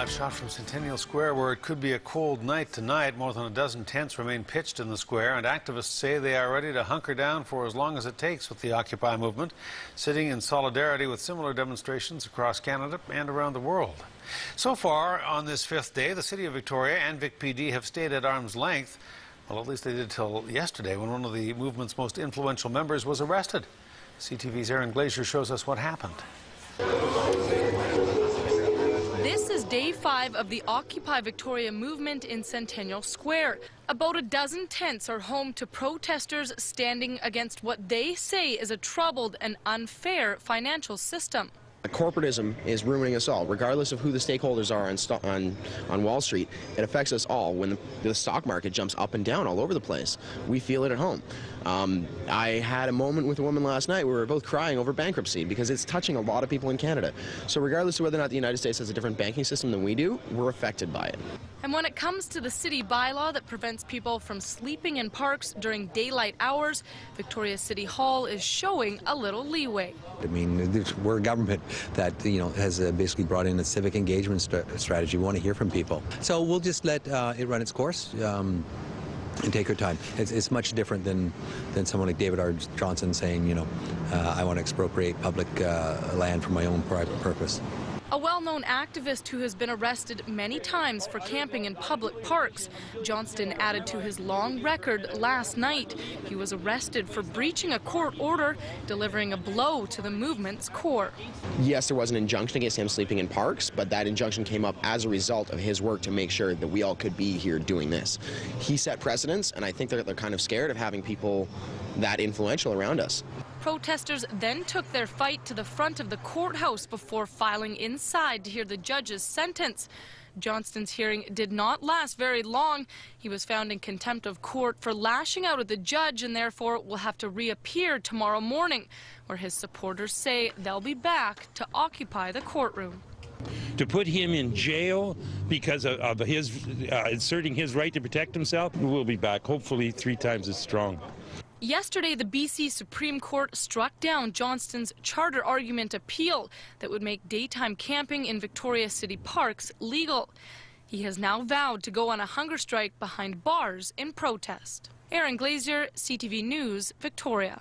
Live shot from Centennial Square, where it could be a cold night tonight. More than a dozen tents remain pitched in the square, and activists say they are ready to hunker down for as long as it takes with the Occupy movement, sitting in solidarity with similar demonstrations across Canada and around the world. So far, on this fifth day, the City of Victoria and VicPD have stayed at arm's length. Well, at least they did till yesterday, when one of the movement's most influential members was arrested. CTV's Aaron Glazier shows us what happened. This is day 5 of the Occupy Victoria movement in Centennial Square. About a dozen tents are home to protesters standing against what they say is a troubled and unfair financial system. Corporatism is ruining us all, regardless of who the stakeholders are on Wall Street. It affects us all. When the stock market jumps up and down all over the place, we feel it at home. I had a moment with a woman last night where we were both crying over bankruptcy because it's touching a lot of people in Canada. So regardless of whether or not the United States has a different banking system than we do, we're affected by it. And when it comes to the city bylaw that prevents people from sleeping in parks during daylight hours, Victoria City Hall is showing a little leeway. I mean, we're a government that, has basically brought in a civic engagement strategy. We want to hear from people. So we'll just let it run its course and take our time. It's much different than someone like David R. Johnston saying, I want to expropriate public land for my own private purpose. A well-known activist who has been arrested many times for camping in public parks. Johnston added to his long record last night. He was arrested for breaching a court order, delivering a blow to the movement's core. Yes, there was an injunction against him sleeping in parks, but that injunction came up as a result of his work to make sure that we all could be here doing this. He set precedents, and I think they're kind of scared of having people that influential around us. Protesters then took their fight to the front of the courthouse before filing inside to hear the judge's sentence. Johnston's hearing did not last very long. He was found in contempt of court for lashing out at the judge and therefore will have to reappear tomorrow morning, where his supporters say they'll be back to occupy the courtroom. To put him in jail because of his asserting his right to protect himself, we'll be back, hopefully 3 times as strong. Yesterday, the BC Supreme Court struck down Johnston's charter argument appeal that would make daytime camping in Victoria City parks legal. He has now vowed to go on a hunger strike behind bars in protest. Aaron Glazier, CTV News, Victoria.